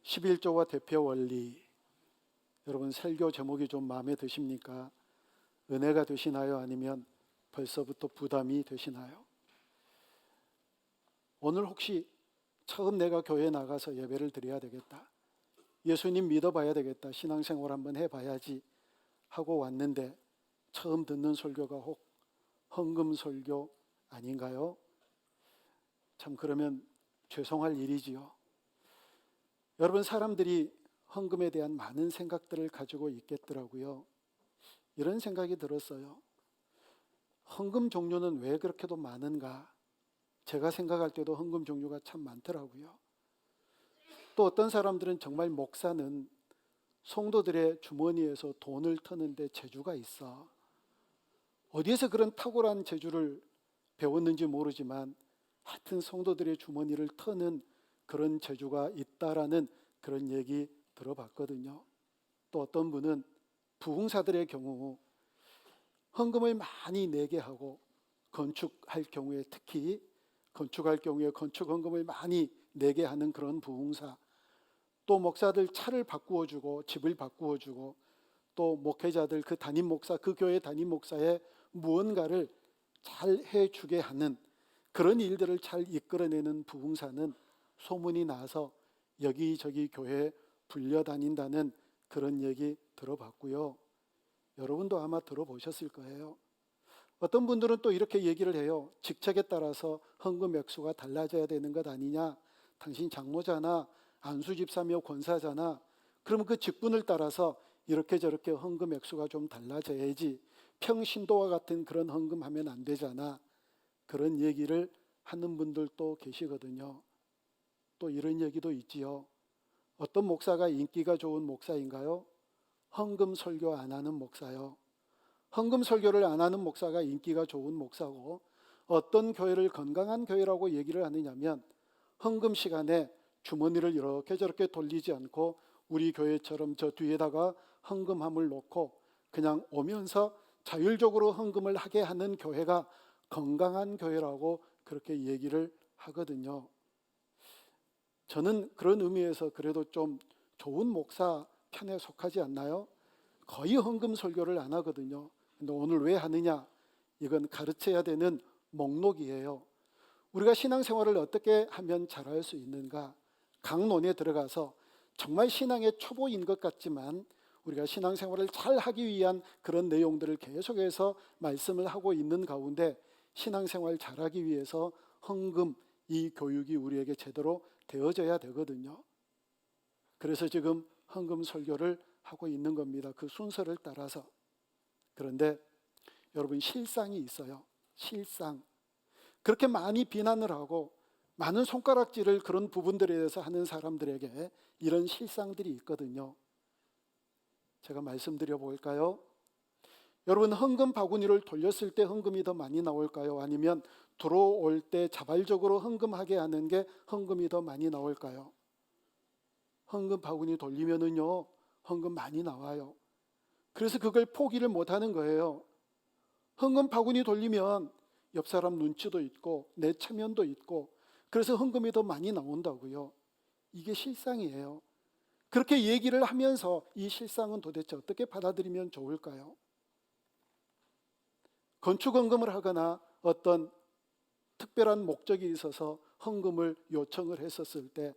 11조와 대표 원리, 여러분 설교 제목이 좀 마음에 드십니까? 은혜가 되시나요? 아니면 벌써부터 부담이 되시나요? 오늘 혹시 처음 내가 교회에 나가서 예배를 드려야 되겠다, 예수님 믿어봐야 되겠다, 신앙생활 한번 해봐야지 하고 왔는데 처음 듣는 설교가 혹 헌금 설교 아닌가요? 참 그러면 죄송할 일이지요. 여러분, 사람들이 헌금에 대한 많은 생각들을 가지고 있겠더라고요. 이런 생각이 들었어요. 헌금 종류는 왜 그렇게도 많은가? 제가 생각할 때도 헌금 종류가 참 많더라고요. 또 어떤 사람들은 정말 목사는 성도들의 주머니에서 돈을 터는데 재주가 있어. 어디에서 그런 탁월한 재주를 배웠는지 모르지만 하여튼 성도들의 주머니를 터는 그런 재주가 있다라는 그런 얘기 들어봤거든요. 또 어떤 분은 부흥사들의 경우 헌금을 많이 내게 하고 건축할 경우에, 특히 건축할 경우에 건축 헌금을 많이 내게 하는 그런 부흥사, 또 목사들 차를 바꾸어 주고 집을 바꾸어 주고, 또 목회자들 그 담임 목사, 그 교회 담임 목사의 무언가를 잘 해주게 하는 그런 일들을 잘 이끌어내는 부흥사는 소문이 나서 여기저기 교회에 불려다닌다는 그런 얘기 들어봤고요. 여러분도 아마 들어보셨을 거예요. 어떤 분들은 또 이렇게 얘기를 해요. 직책에 따라서 헌금 액수가 달라져야 되는 것 아니냐? 당신 장로잖아, 안수집사며 권사잖아. 그러면 그 직분을 따라서 이렇게 저렇게 헌금 액수가 좀 달라져야지, 평신도와 같은 그런 헌금하면 안 되잖아. 그런 얘기를 하는 분들도 계시거든요. 또 이런 얘기도 있지요. 어떤 목사가 인기가 좋은 목사인가요? 헌금 설교 안 하는 목사요. 헌금 설교를 안 하는 목사가 인기가 좋은 목사고, 어떤 교회를 건강한 교회라고 얘기를 하느냐면 헌금 시간에 주머니를 이렇게 저렇게 돌리지 않고 우리 교회처럼 저 뒤에다가 헌금함을 놓고 그냥 오면서 자율적으로 헌금을 하게 하는 교회가 건강한 교회라고 그렇게 얘기를 하거든요. 저는 그런 의미에서 그래도 좀 좋은 목사 편에 속하지 않나요? 거의 헌금 설교를 안 하거든요. 근데 오늘 왜 하느냐? 이건 가르쳐야 되는 목록이에요. 우리가 신앙생활을 어떻게 하면 잘할 수 있는가? 강론에 들어가서 정말 신앙의 초보인 것 같지만 우리가 신앙생활을 잘 하기 위한 그런 내용들을 계속해서 말씀을 하고 있는 가운데, 신앙생활 잘하기 위해서 헌금, 이 교육이 우리에게 제대로 되어져야 되거든요. 그래서 지금 헌금 설교를 하고 있는 겁니다. 그 순서를 따라서. 그런데 여러분, 실상이 있어요. 실상. 그렇게 많이 비난을 하고 많은 손가락질을 그런 부분들에 대해서 하는 사람들에게 이런 실상들이 있거든요. 제가 말씀드려 볼까요? 여러분, 헌금 바구니를 돌렸을 때 헌금이 더 많이 나올까요? 아니면 들어올 때 자발적으로 헌금하게 하는 게 헌금이 더 많이 나올까요? 헌금 바구니 돌리면은요, 헌금 많이 나와요. 그래서 그걸 포기를 못 하는 거예요. 헌금 바구니 돌리면 옆 사람 눈치도 있고 내 체면도 있고, 그래서 헌금이 더 많이 나온다고요. 이게 실상이에요. 그렇게 얘기를 하면서 이 실상은 도대체 어떻게 받아들이면 좋을까요? 건축 헌금을 하거나 어떤 특별한 목적이 있어서 헌금을 요청을 했었을 때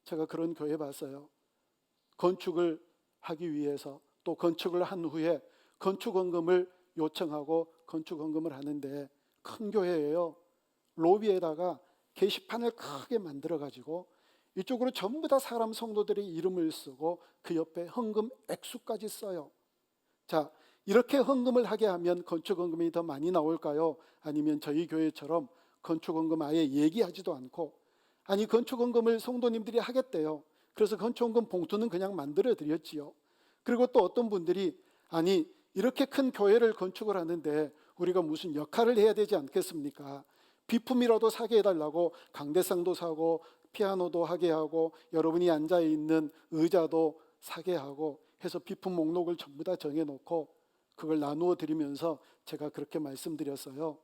제가 그런 교회 봤어요. 건축을 하기 위해서, 또 건축을 한 후에 건축 헌금을 요청하고 건축 헌금을 하는데, 큰 교회예요. 로비에다가 게시판을 크게 만들어 가지고 이쪽으로 전부 다 사람 성도들의 이름을 쓰고 그 옆에 헌금 액수까지 써요. 자, 이렇게 헌금을 하게 하면 건축 헌금이 더 많이 나올까요? 아니면 저희 교회처럼 건축 헌금 아예 얘기하지도 않고, 아니 건축 헌금을 성도님들이 하겠대요. 그래서 건축 헌금 봉투는 그냥 만들어 드렸지요. 그리고 또 어떤 분들이, 아니 이렇게 큰 교회를 건축을 하는데 우리가 무슨 역할을 해야 되지 않겠습니까? 비품이라도 사게 해달라고 강대상도 사고 피아노도 하게 하고 여러분이 앉아있는 의자도 사게 하고 해서 비품 목록을 전부 다 정해놓고 그걸 나누어 드리면서 제가 그렇게 말씀드렸어요.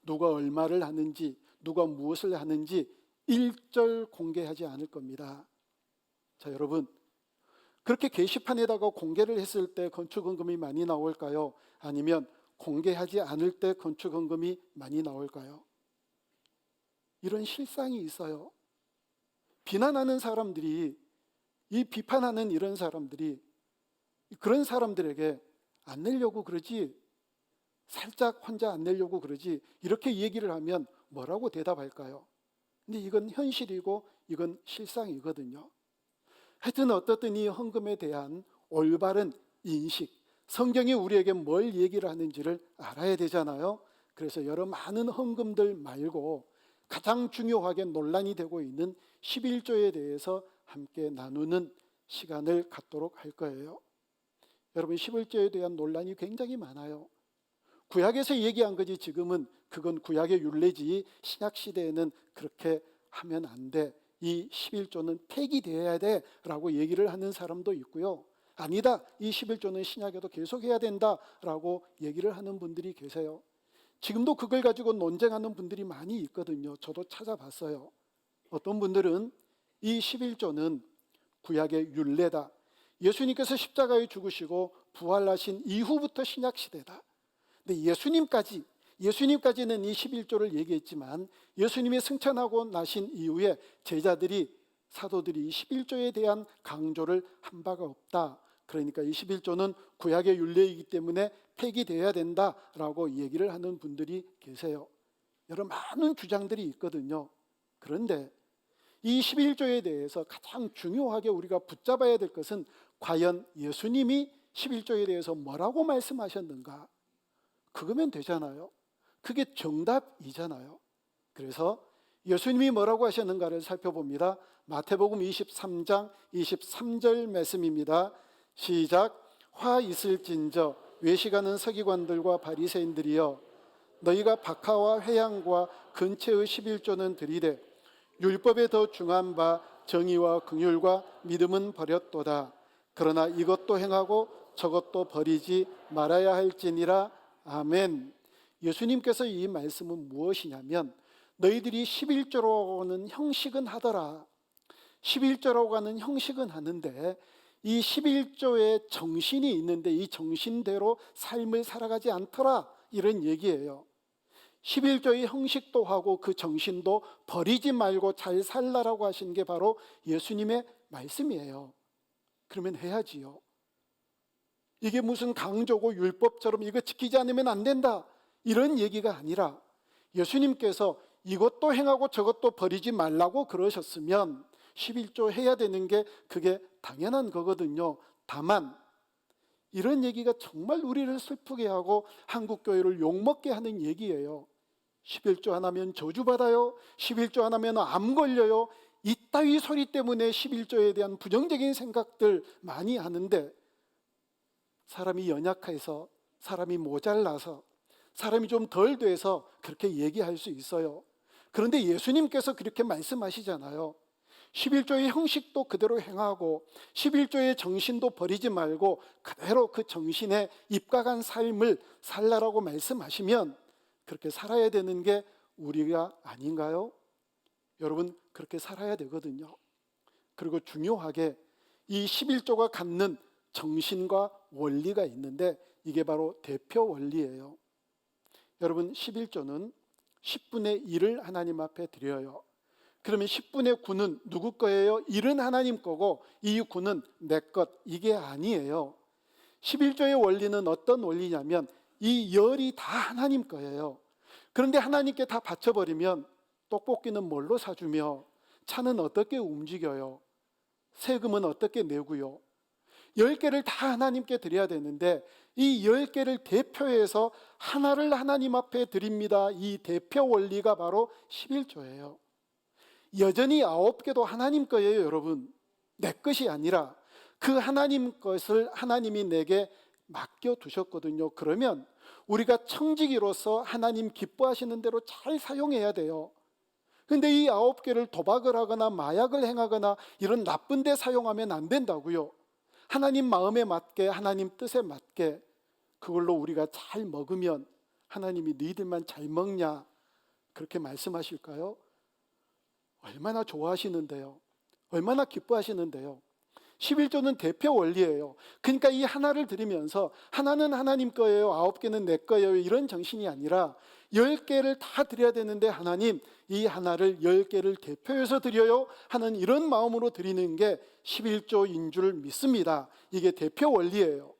누가 얼마를 하는지, 누가 무엇을 하는지 일절 공개하지 않을 겁니다. 자, 여러분, 그렇게 게시판에다가 공개를 했을 때 건축헌금이 많이 나올까요? 아니면 공개하지 않을 때 건축헌금이 많이 나올까요? 이런 실상이 있어요. 비난하는 사람들이, 이 비판하는 이런 사람들이 그런 사람들에게 안 내려고 그러지, 살짝 혼자 안 내려고 그러지, 이렇게 얘기를 하면 뭐라고 대답할까요? 근데 이건 현실이고 이건 실상이거든요. 하여튼 어떻든 이 헌금에 대한 올바른 인식, 성경이 우리에게 뭘 얘기를 하는지를 알아야 되잖아요. 그래서 여러 많은 헌금들 말고 가장 중요하게 논란이 되고 있는 11조에 대해서 함께 나누는 시간을 갖도록 할 거예요. 여러분, 11조에 대한 논란이 굉장히 많아요. 구약에서 얘기한 거지 지금은 그건 구약의 율례지, 신약 시대에는 그렇게 하면 안 돼, 이 11조는 폐기되어야 돼 라고 얘기를 하는 사람도 있고요. 아니다, 이 11조는 신약에도 계속해야 된다 라고 얘기를 하는 분들이 계세요. 지금도 그걸 가지고 논쟁하는 분들이 많이 있거든요. 저도 찾아봤어요. 어떤 분들은 이 11조는 구약의 율례다, 예수님께서 십자가에 죽으시고 부활하신 이후부터 신약 시대다. 근데 예수님까지는 이 11조를 얘기했지만 예수님이 승천하고 나신 이후에 제자들이, 사도들이 이 11조에 대한 강조를 한 바가 없다. 그러니까 이 11조는 구약의 율례이기 때문에 폐기되어야 된다라고 얘기를 하는 분들이 계세요. 여러 많은 주장들이 있거든요. 그런데 이 11조에 대해서 가장 중요하게 우리가 붙잡아야 될 것은 과연 예수님이 11조에 대해서 뭐라고 말씀하셨는가? 그거면 되잖아요. 그게 정답이잖아요. 그래서 예수님이 뭐라고 하셨는가를 살펴봅니다. 마태복음 23장 23절 말씀입니다. 시작. 화 있을진저 외식하는 서기관들과 바리새인들이여, 너희가 박하와 회향과 근체의 11조는 드리되 율법에 더 중한 바 정의와 긍휼과 믿음은 버렸도다. 그러나 이것도 행하고 저것도 버리지 말아야 할지니라. 아멘. 예수님께서 이 말씀은 무엇이냐면, 너희들이 11조라고는 형식은 하더라, 11조라고 하는 형식은 하는데 이 11조의 정신이 있는데 이 정신대로 삶을 살아가지 않더라, 이런 얘기예요. 11조의 형식도 하고 그 정신도 버리지 말고 잘 살라라고 하신 게 바로 예수님의 말씀이에요. 그러면 해야지요. 이게 무슨 강조고 율법처럼 이거 지키지 않으면 안 된다, 이런 얘기가 아니라 예수님께서 이것도 행하고 저것도 버리지 말라고 그러셨으면 11조 해야 되는 게 그게 당연한 거거든요. 다만 이런 얘기가 정말 우리를 슬프게 하고 한국교회를 욕먹게 하는 얘기예요. 11조 안 하면 저주받아요, 11조 안 하면 암 걸려요, 이따위 소리 때문에 11조에 대한 부정적인 생각들 많이 하는데, 사람이 연약해서, 사람이 모자라서, 사람이 좀 덜 돼서 그렇게 얘기할 수 있어요. 그런데 예수님께서 그렇게 말씀하시잖아요. 11조의 형식도 그대로 행하고 11조의 정신도 버리지 말고 그대로 그 정신에 입각한 삶을 살라라고 말씀하시면 그렇게 살아야 되는 게 우리가 아닌가요? 여러분, 그렇게 살아야 되거든요. 그리고 중요하게 이 11조가 갖는 정신과 원리가 있는데 이게 바로 대표 원리예요. 여러분, 11조는 10분의 1을 하나님 앞에 드려요. 그러면 10분의 9는 누구 거예요? 1은 하나님 거고 이 9는 내 것, 이게 아니에요. 11조의 원리는 어떤 원리냐면 이 열이 다 하나님 거예요. 그런데 하나님께 다 바쳐버리면 떡볶이는 뭘로 사주며, 차는 어떻게 움직여요? 세금은 어떻게 내고요? 10개를 다 하나님께 드려야 되는데 이 10개를 대표해서 하나를 하나님 앞에 드립니다. 이 대표 원리가 바로 11조예요. 여전히 9개도 하나님 거예요, 여러분. 내 것이 아니라 그 하나님 것을 하나님이 내게 맡겨두셨거든요. 그러면 우리가 청지기로서 하나님 기뻐하시는 대로 잘 사용해야 돼요. 근데 이 9개를 도박을 하거나 마약을 행하거나 이런 나쁜 데 사용하면 안 된다고요. 하나님 마음에 맞게, 하나님 뜻에 맞게 그걸로 우리가 잘 먹으면 하나님이 너희들만 잘 먹냐, 그렇게 말씀하실까요? 얼마나 좋아하시는데요. 얼마나 기뻐하시는데요. 11조는 대표 원리예요. 그러니까 이 하나를 드리면서 하나는 하나님 거예요, 9개는 내 거예요, 이런 정신이 아니라 10개를 다 드려야 되는데 하나님 이 하나를 10개를 대표해서 드려요 하는 이런 마음으로 드리는 게 11조인 줄 믿습니다. 이게 대표 원리예요.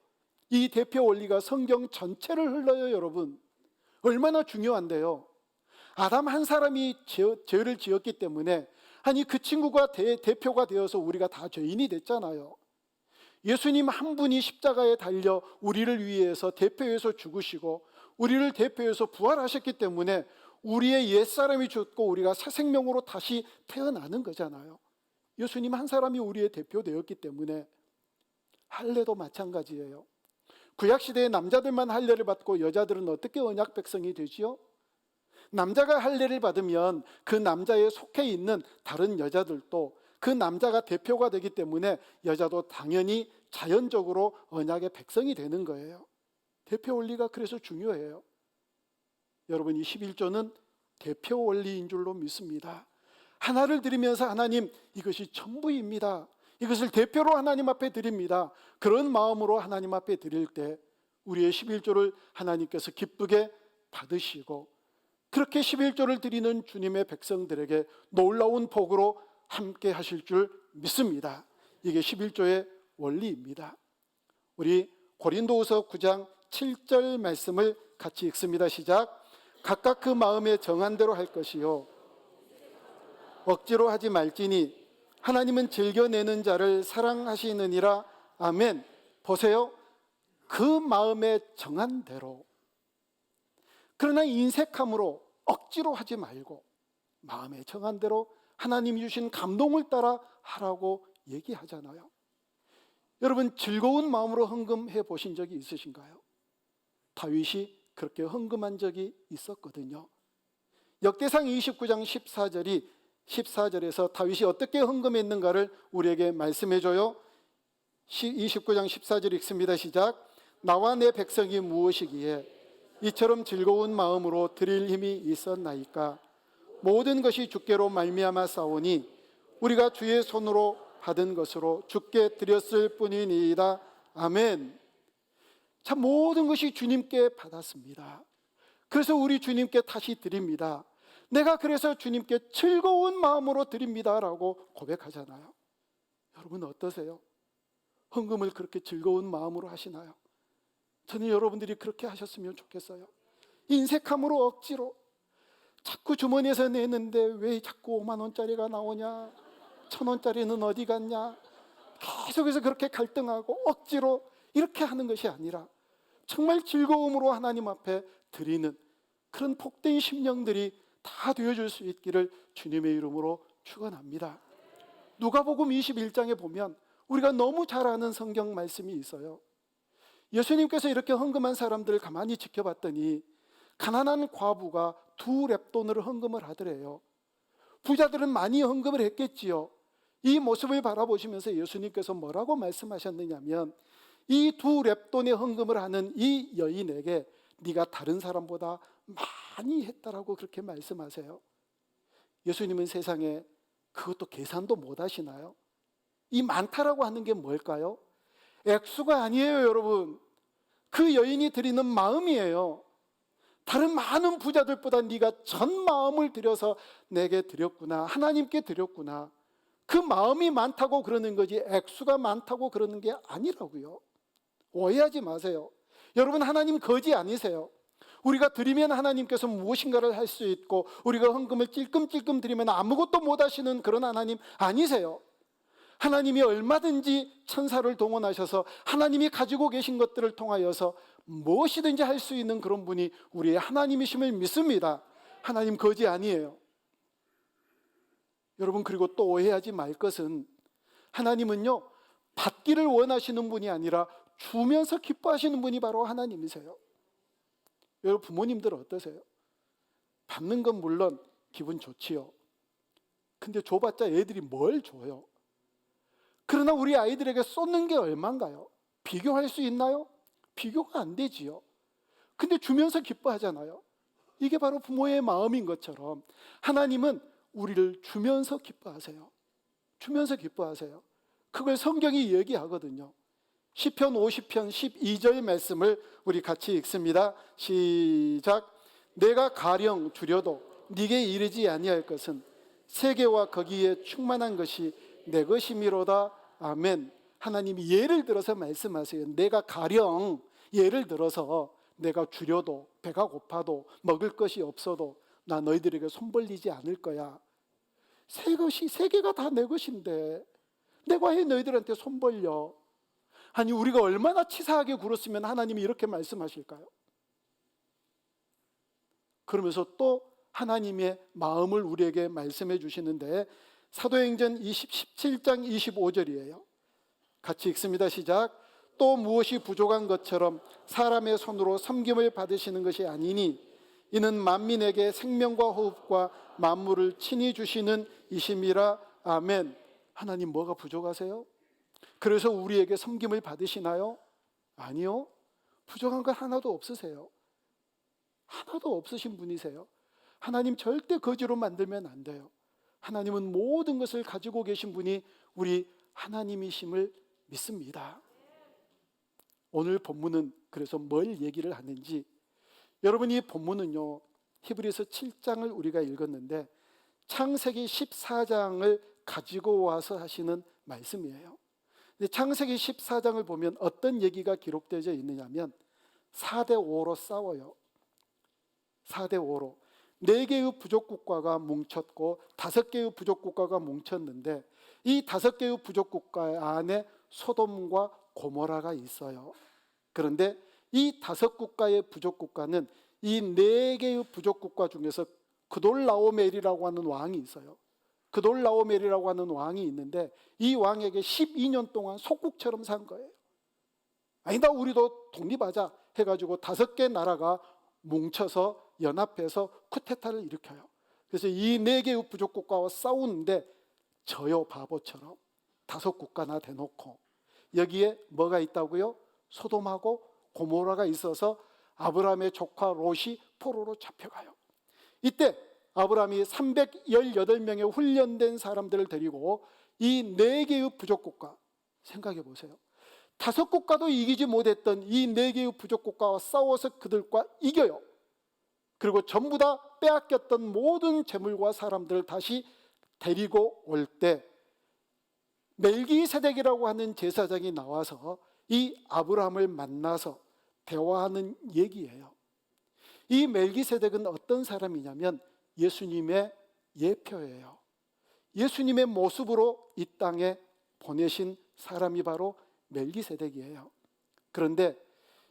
이 대표 원리가 성경 전체를 흘러요. 여러분, 얼마나 중요한데요. 아담 한 사람이 죄를 지었기 때문에 아니 그 친구가 대표가 되어서 우리가 다 죄인이 됐잖아요. 예수님 한 분이 십자가에 달려 우리를 위해서 대표해서 죽으시고 우리를 대표해서 부활하셨기 때문에 우리의 옛사람이 죽고 우리가 새 생명으로 다시 태어나는 거잖아요. 예수님 한 사람이 우리의 대표되었기 때문에 할례도 마찬가지예요. 구약시대에 남자들만 할례를 받고 여자들은 어떻게 언약 백성이 되지요? 남자가 할례를 받으면 그 남자에 속해 있는 다른 여자들도 그 남자가 대표가 되기 때문에 여자도 당연히 자연적으로 언약의 백성이 되는 거예요. 대표 원리가 그래서 중요해요. 여러분, 이 11조는 대표 원리인 줄로 믿습니다. 하나를 드리면서 하나님 이것이 전부입니다, 이것을 대표로 하나님 앞에 드립니다, 그런 마음으로 하나님 앞에 드릴 때 우리의 11조를 하나님께서 기쁘게 받으시고 그렇게 11조를 드리는 주님의 백성들에게 놀라운 복으로 함께 하실 줄 믿습니다. 이게 11조의 원리입니다. 우리 고린도후서 9장 7절 말씀을 같이 읽습니다. 시작. 각각 그 마음에 정한 대로 할 것이요 억지로 하지 말지니 하나님은 즐겨내는 자를 사랑하시느니라. 아멘. 보세요, 그 마음에 정한 대로. 그러나 인색함으로 억지로 하지 말고 마음에 정한 대로 하나님이 주신 감동을 따라 하라고 얘기하잖아요. 여러분, 즐거운 마음으로 헌금해 보신 적이 있으신가요? 다윗이 그렇게 헌금한 적이 있었거든요. 역대상 29장 14절에서 다윗이 어떻게 헌금했는가를 우리에게 말씀해 줘요. 29장 14절 읽습니다. 시작. 나와 내 백성이 무엇이기에 이처럼 즐거운 마음으로 드릴 힘이 있었나이까. 모든 것이 주께로 말미암아 싸우니 우리가 주의 손으로 받은 것으로 주께 드렸을 뿐이니이다. 아멘. 참, 모든 것이 주님께 받았습니다. 그래서 우리 주님께 다시 드립니다. 내가 그래서 주님께 즐거운 마음으로 드립니다 라고 고백하잖아요. 여러분 어떠세요? 헌금을 그렇게 즐거운 마음으로 하시나요? 저는 여러분들이 그렇게 하셨으면 좋겠어요. 인색함으로 억지로 자꾸 주머니에서 내는데 왜 자꾸 5만 원짜리가 나오냐, 1,000원짜리는 어디 갔냐, 계속해서 그렇게 갈등하고 억지로 이렇게 하는 것이 아니라 정말 즐거움으로 하나님 앞에 드리는 그런 복된 심령들이 다 되어줄 수 있기를 주님의 이름으로 축원합니다. 누가복음 21장에 보면 우리가 너무 잘 아는 성경 말씀이 있어요. 예수님께서 이렇게 헌금한 사람들을 가만히 지켜봤더니 가난한 과부가 2렙돈을 헌금을 하더래요. 부자들은 많이 헌금을 했겠지요. 이 모습을 바라보시면서 예수님께서 뭐라고 말씀하셨느냐면 이 2렙돈의 헌금을 하는 이 여인에게 네가 다른 사람보다 많이 했다라고 그렇게 말씀하세요. 예수님은 세상에 그것도 계산도 못 하시나요? 이 많다라고 하는 게 뭘까요? 액수가 아니에요, 여러분. 그 여인이 드리는 마음이에요. 다른 많은 부자들보다 네가 전 마음을 들여서 내게 드렸구나, 하나님께 드렸구나. 그 마음이 많다고 그러는 거지 액수가 많다고 그러는 게 아니라고요. 오해하지 마세요. 여러분, 하나님 거지 아니세요. 우리가 드리면 하나님께서 무엇인가를 할 수 있고 우리가 헌금을 찔끔찔끔 드리면 아무것도 못 하시는 그런 하나님 아니세요. 하나님이 얼마든지 천사를 동원하셔서 하나님이 가지고 계신 것들을 통하여서 무엇이든지 할 수 있는 그런 분이 우리의 하나님이심을 믿습니다. 하나님 거지 아니에요. 여러분, 그리고 또 오해하지 말 것은 하나님은요, 받기를 원하시는 분이 아니라 주면서 기뻐하시는 분이 바로 하나님이세요. 여러분, 부모님들 어떠세요? 받는 건 물론 기분 좋지요. 근데 줘봤자 애들이 뭘 줘요? 그러나 우리 아이들에게 쏟는 게 얼마인가요? 비교할 수 있나요? 비교가 안 되지요. 근데 주면서 기뻐하잖아요. 이게 바로 부모의 마음인 것처럼 하나님은 우리를 주면서 기뻐하세요. 주면서 기뻐하세요. 그걸 성경이 얘기하거든요. 시편 50편 12절 말씀을 우리 같이 읽습니다. 시작. 내가 가령 줄여도 네게 이르지 아니할 것은 세계와 거기에 충만한 것이 내 것이미로다. 아멘. 하나님이 예를 들어서 말씀하세요. 내가 가령, 예를 들어서 내가 줄여도, 배가 고파도, 먹을 것이 없어도 나 너희들에게 손 벌리지 않을 거야. 세계가 다 내 것인데 내가 왜 너희들한테 손 벌려? 아니, 우리가 얼마나 치사하게 굴었으면 하나님이 이렇게 말씀하실까요? 그러면서 또 하나님의 마음을 우리에게 말씀해 주시는데, 사도행전 17장 25절이에요. 같이 읽습니다. 시작. 또 무엇이 부족한 것처럼 사람의 손으로 섬김을 받으시는 것이 아니니 이는 만민에게 생명과 호흡과 만물을 친히 주시는 이심이라. 아멘. 하나님, 뭐가 부족하세요? 그래서 우리에게 섬김을 받으시나요? 아니요. 부족한 건 하나도 없으세요. 하나도 없으신 분이세요. 하나님 절대 거지로 만들면 안 돼요. 하나님은 모든 것을 가지고 계신 분이 우리 하나님이심을 믿습니다. 오늘 본문은 그래서 뭘 얘기를 하는지, 여러분, 이 본문은요, 히브리서 7장을 우리가 읽었는데 창세기 14장을 가지고 와서 하시는 말씀이에요. 창세기 14장을 보면 어떤 얘기가 기록되어 있느냐면 4대5로 싸워요. 4대5로 4개의 부족국가가 뭉쳤고 5개의 부족국가가 뭉쳤는데, 이 5개의 부족국가 안에 소돔과 고모라가 있어요. 그런데 이 5국가의 부족국가는 이 4개의 부족국가 중에서 그돌라오멜이라고 하는 왕이 있어요. 그돌라오멜이라고 하는 왕이 있는데 이 왕에게 12년 동안 속국처럼 산 거예요. 아니다, 우리도 독립하자 해가지고 5개 나라가 뭉쳐서 연합해서 쿠데타를 일으켜요. 그래서 이 4개의 부족국가와 싸우는데 져요. 바보처럼 5국가나 대놓고. 여기에 뭐가 있다고요? 소돔하고 고모라가 있어서 아브라함의 조카 롯이 포로로 잡혀가요. 이때 아브라함이 318명의 훈련된 사람들을 데리고 이 4개의 부족국가, 생각해 보세요. 5국가도 이기지 못했던 이 4개의 부족국가와 싸워서 그들과 이겨요. 그리고 전부 다 빼앗겼던 모든 재물과 사람들을 다시 데리고 올 때 멜기세덱이라고 하는 제사장이 나와서 이 아브라함을 만나서 대화하는 얘기예요. 이 멜기세덱은 어떤 사람이냐면 예수님의 예표예요. 예수님의 모습으로 이 땅에 보내신 사람이 바로 멜기세덱이에요. 그런데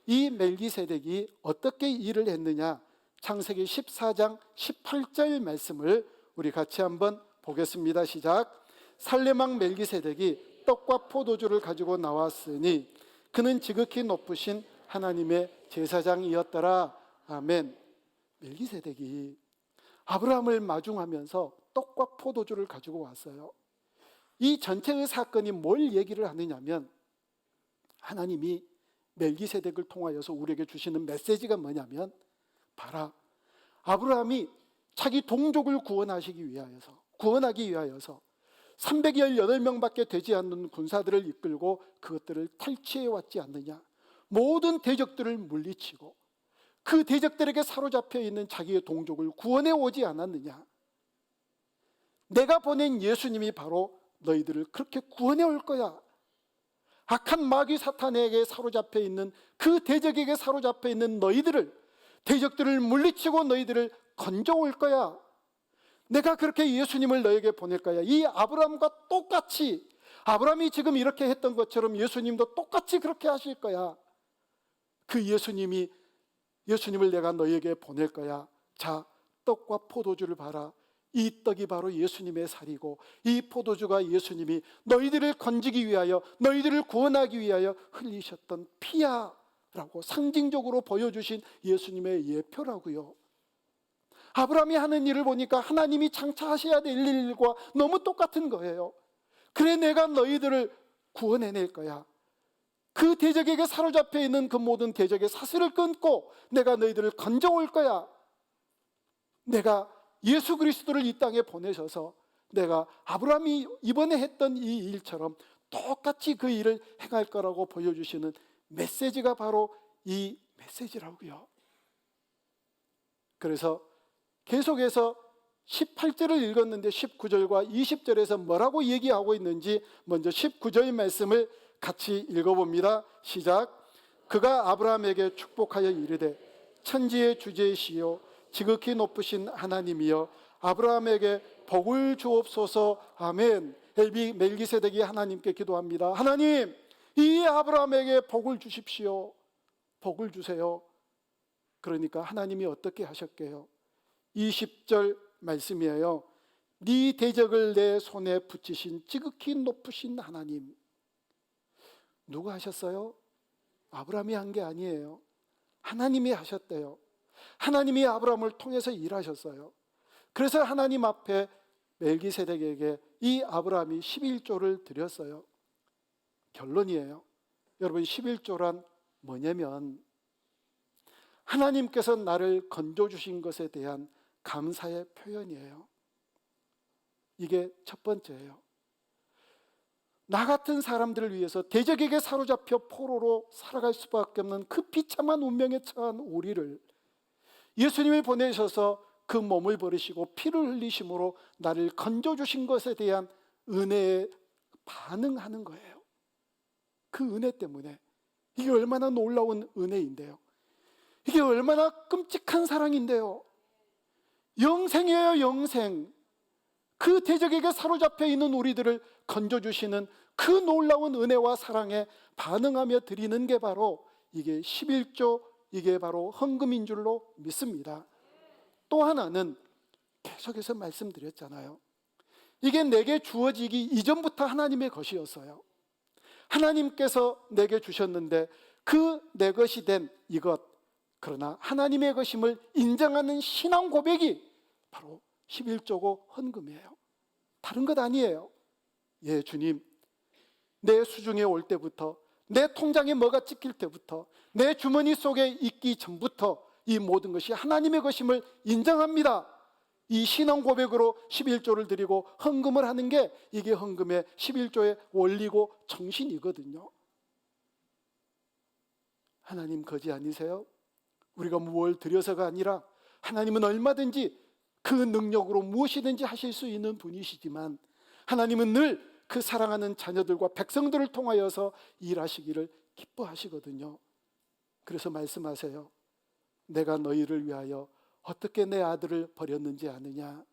이 멜기세덱이 어떻게 일을 했느냐, 창세기 14장 18절 말씀을 우리 같이 한번 보겠습니다. 시작. 살레망 멜기세덱이 떡과 포도주를 가지고 나왔으니 그는 지극히 높으신 하나님의 제사장이었더라. 아멘. 멜기세덱이 아브라함을 마중하면서 떡과 포도주를 가지고 왔어요. 이 전체의 사건이 뭘 얘기를 하느냐면, 하나님이 멜기세덱을 통하여서 우리에게 주시는 메시지가 뭐냐면, 봐라, 아브라함이 자기 동족을 구원하기 위하여서 318명밖에 되지 않는 군사들을 이끌고 그것들을 탈취해 왔지 않느냐. 모든 대적들을 물리치고 그 대적들에게 사로잡혀 있는 자기의 동족을 구원해 오지 않았느냐. 내가 보낸 예수님이 바로 너희들을 그렇게 구원해 올 거야. 악한 마귀 사탄에게 사로잡혀 있는 그 대적에게 사로잡혀 있는 대적들을 물리치고 너희들을 건져올 거야. 내가 그렇게 예수님을 너에게 보낼 거야. 이 아브라함과 똑같이, 아브라함이 지금 이렇게 했던 것처럼 예수님도 똑같이 그렇게 하실 거야. 그 예수님을 내가 너에게 보낼 거야. 자, 떡과 포도주를 봐라. 이 떡이 바로 예수님의 살이고 이 포도주가 예수님이 너희들을 건지기 위하여, 너희들을 구원하기 위하여 흘리셨던 피야 라고 상징적으로 보여주신 예수님의 예표라고요. 아브라함이 하는 일을 보니까 하나님이 장차하셔야 될 일과 너무 똑같은 거예요. 그래, 내가 너희들을 구원해낼 거야. 그 대적에게 사로잡혀 있는 그 모든 대적의 사슬을 끊고 내가 너희들을 건져올 거야. 내가 예수 그리스도를 이 땅에 보내셔서 내가 아브라함이 이번에 했던 이 일처럼 똑같이 그 일을 행할 거라고 보여주시는 메시지가 바로 이 메시지라고요. 그래서 계속해서 18절을 읽었는데 19절과 20절에서 뭐라고 얘기하고 있는지 먼저 19절 말씀을 같이 읽어봅니다. 시작. 그가 아브라함에게 축복하여 이르되 천지의 주제이시요 지극히 높으신 하나님이여 아브라함에게 복을 주옵소서. 아멘. 멜기세덱이 하나님께 기도합니다. 하나님, 이 아브라함에게 복을 주십시오. 복을 주세요. 그러니까 하나님이 어떻게 하셨게요? 20절 말씀이에요. 네 대적을 내 손에 붙이신 지극히 높으신 하나님. 누가 하셨어요? 아브라함이 한 게 아니에요. 하나님이 하셨대요. 하나님이 아브라함을 통해서 일하셨어요. 그래서 하나님 앞에 멜기세덱에게 이 아브라함이 11조를 드렸어요. 결론이에요. 여러분, 11조란 뭐냐면 하나님께서 나를 건져주신 것에 대한 감사의 표현이에요. 이게 첫 번째예요. 나 같은 사람들을 위해서 대적에게 사로잡혀 포로로 살아갈 수밖에 없는 그 비참한 운명에 처한 우리를 예수님이 보내셔서 그 몸을 버리시고 피를 흘리심으로 나를 건져주신 것에 대한 은혜에 반응하는 거예요. 그 은혜 때문에. 이게 얼마나 놀라운 은혜인데요. 이게 얼마나 끔찍한 사랑인데요. 영생이에요, 영생. 그 대적에게 사로잡혀 있는 우리들을 건져주시는 그 놀라운 은혜와 사랑에 반응하며 드리는 게 바로 이게 11조, 이게 바로 헌금인 줄로 믿습니다. 또 하나는 계속해서 말씀드렸잖아요. 이게 내게 주어지기 이전부터 하나님의 것이었어요. 하나님께서 내게 주셨는데 그 내 것이 된 이것, 그러나 하나님의 것임을 인정하는 신앙 고백이 바로 11조고 헌금이에요. 다른 것 아니에요. 예, 주님, 내 수중에 올 때부터, 내 통장에 뭐가 찍힐 때부터, 내 주머니 속에 있기 전부터 이 모든 것이 하나님의 것임을 인정합니다. 이 신앙 고백으로 11조를 드리고 헌금을 하는 게 이게 헌금의 11조의 원리고 정신이거든요. 하나님 거지 아니세요? 우리가 무엇을 드려서가 아니라 하나님은 얼마든지 그 능력으로 무엇이든지 하실 수 있는 분이시지만 하나님은 늘 그 사랑하는 자녀들과 백성들을 통하여서 일하시기를 기뻐하시거든요. 그래서 말씀하세요. 내가 너희를 위하여 어떻게 내 아들을 버렸는지 아느냐,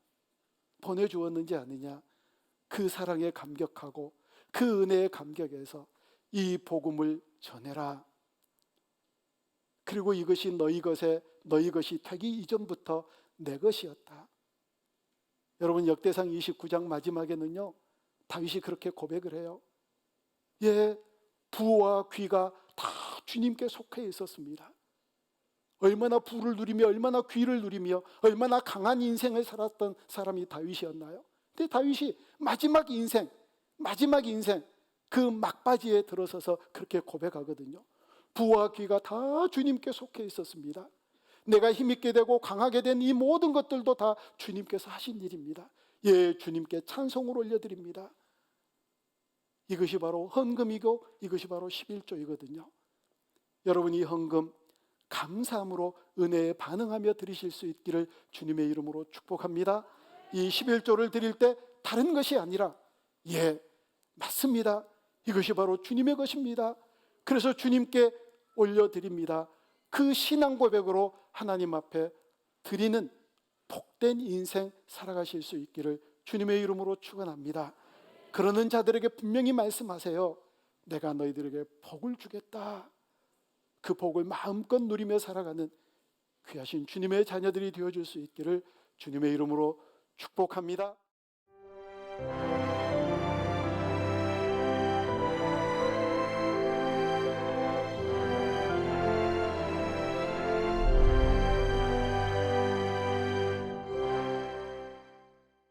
보내주었는지 아느냐. 그 사랑에 감격하고 그 은혜에 감격해서 이 복음을 전해라. 그리고 이것이 너희 것이 되기 이전부터 내 것이었다. 여러분, 역대상 29장 마지막에는요, 다윗이 그렇게 고백을 해요. 예, 부와 귀가 다 주님께 속해 있었습니다. 얼마나 부를 누리며 얼마나 귀를 누리며 얼마나 강한 인생을 살았던 사람이 다윗이었나요? 근데 다윗이 마지막 인생 그 막바지에 들어서서 그렇게 고백하거든요. 부와 귀가 다 주님께 속해 있었습니다. 내가 힘있게 되고 강하게 된 이 모든 것들도 다 주님께서 하신 일입니다. 예, 주님께 찬송을 올려드립니다. 이것이 바로 헌금이고 이것이 바로 11조이거든요. 여러분, 이 헌금 감사함으로 은혜에 반응하며 드리실 수 있기를 주님의 이름으로 축복합니다. 이 11조를 드릴 때 다른 것이 아니라, 예, 맞습니다. 이것이 바로 주님의 것입니다. 그래서 주님께 올려드립니다. 그 신앙 고백으로 하나님 앞에 드리는 복된 인생 살아가실 수 있기를 주님의 이름으로 축원합니다. 그러는 자들에게 분명히 말씀하세요. 내가 너희들에게 복을 주겠다. 그 복을 마음껏 누리며 살아가는 귀하신 주님의 자녀들이 되어줄 수 있기를 주님의 이름으로 축복합니다.